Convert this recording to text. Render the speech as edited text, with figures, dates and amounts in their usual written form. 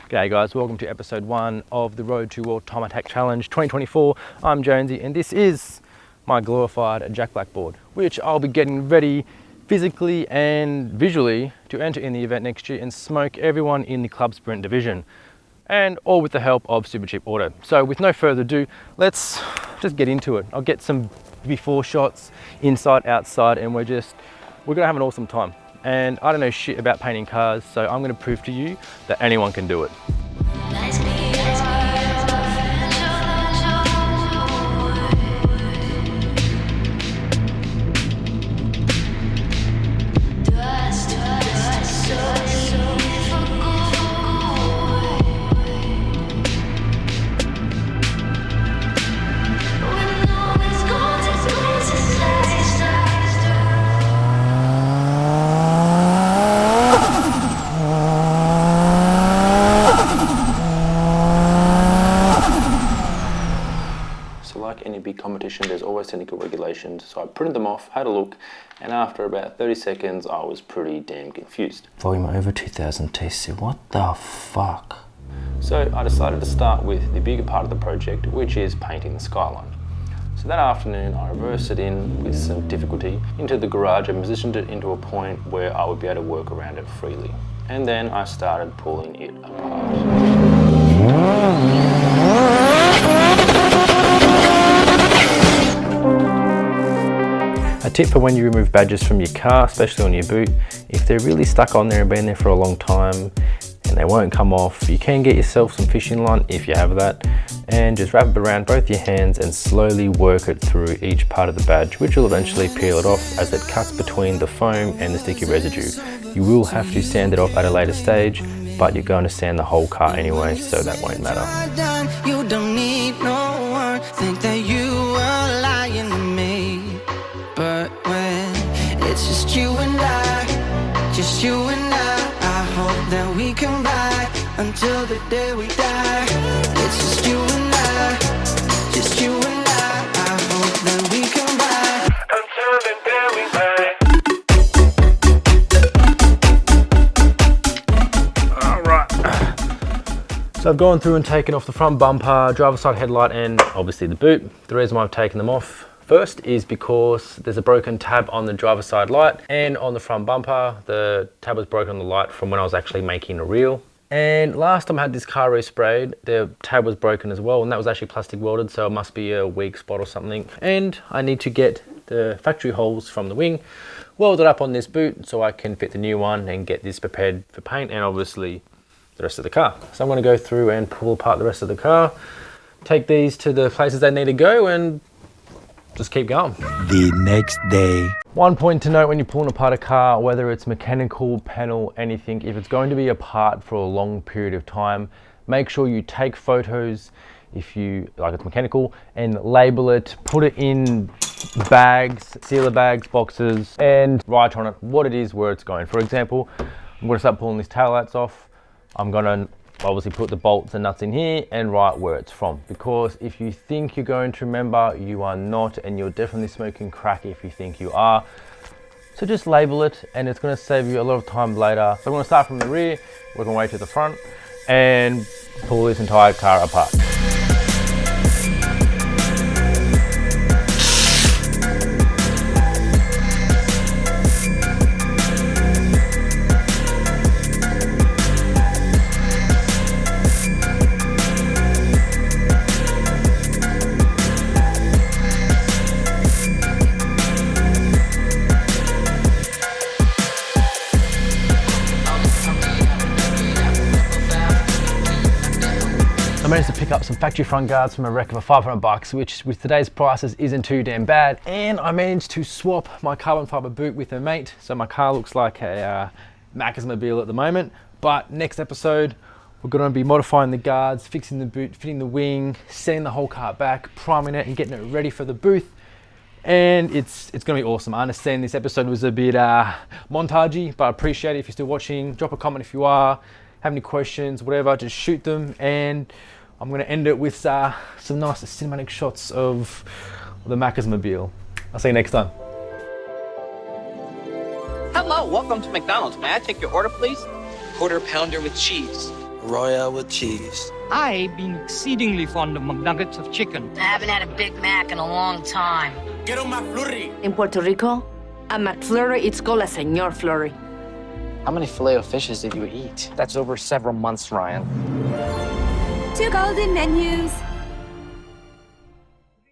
G'day guys, welcome to episode 1 of the Road to World Time Attack Challenge 2024. I'm Jonesy and this is my glorified Jack Black board, which I'll be getting ready physically and visually to enter in the event next year and smoke everyone in the club sprint division. And all with the help of Super Cheap Auto. So with no further ado, let's just get into it. I'll get some before shots, inside, outside, and we're gonna have an awesome time. And I don't know shit about painting cars, so I'm gonna prove to you that anyone can do it. Big competition, there's always technical regulations, so I printed them off, had a look, and after about 30 seconds I was pretty damn confused. Volume over 2000 TC, what the fuck? So I decided to start with the bigger part of the project, which is painting the skyline. So that afternoon I reversed it in with some difficulty into the garage and positioned it into a point where I would be able to work around it freely. And then I started pulling it apart. A tip for when you remove badges from your car, especially on your boot, if they're really stuck on there and been there for a long time and they won't come off, you can get yourself some fishing line if you have that, and just wrap it around both your hands and slowly work it through each part of the badge, which will eventually peel it off as it cuts between the foam and the sticky residue. You will have to sand it off at a later stage, but you're going to sand the whole car anyway, so that won't matter. You don't need no one, think that you are lying to me. But when it's just you and I hope that we come back until the day we die. It's just you and I hope that we come back until the day we die. Alright. So I've gone through and taken off the front bumper, driver's side headlight, and obviously the boot. The reason why I've taken them off first is because there's a broken tab on the driver's side light, and on the front bumper the tab was broken on the light from when I was actually making a reel. And last time I had this car resprayed, the tab was broken as well, and that was actually plastic welded, so it must be a weak spot or something. And I need to get the factory holes from the wing welded up on this boot so I can fit the new one and get this prepared for paint and obviously the rest of the car. So I'm going to go through and pull apart the rest of the car, take these to the places they need to go, and just keep going. The next day. One point to note when you're pulling apart a car, whether it's mechanical, panel, anything, if it's going to be apart for a long period of time, make sure you take photos if you, like it's mechanical, and label it, put it in bags, sealer bags, boxes, and write on it what it is, where it's going. For example, I'm gonna start pulling these taillights off. I'm gonna obviously put the bolts and nuts in here and write where it's from, because if you think you're going to remember, you are not, and you're definitely smoking crack if you think you are. So just label it and it's going to save you a lot of time later. So I'm going to start from the rear, work my way to the front and pull this entire car apart. I managed to pick up some factory front guards from a wreck for $500, which with today's prices isn't too damn bad. And I managed to swap my carbon fiber boot with a mate. So my car looks like a Macasmobile at the moment. But next episode, we're gonna be modifying the guards, fixing the boot, fitting the wing, sending the whole car back, priming it and getting it ready for the booth. And it's gonna be awesome. I understand this episode was a bit montagey, but I appreciate it if you're still watching. Drop a comment if you are, have any questions, whatever, just shoot them. And I'm going to end it with some nice cinematic shots of the Macasmobile. I'll see you next time. Hello, welcome to McDonald's. May I take your order, please? Quarter pounder with cheese. Royale with cheese. I've been exceedingly fond of McNuggets of chicken. I haven't had a Big Mac in a long time. Get on my flurry. In Puerto Rico, a McFlurry, it's called a Señor Flurry. How many Filet-O-Fishes did you eat? That's over several months, Ryan. 2 golden menus.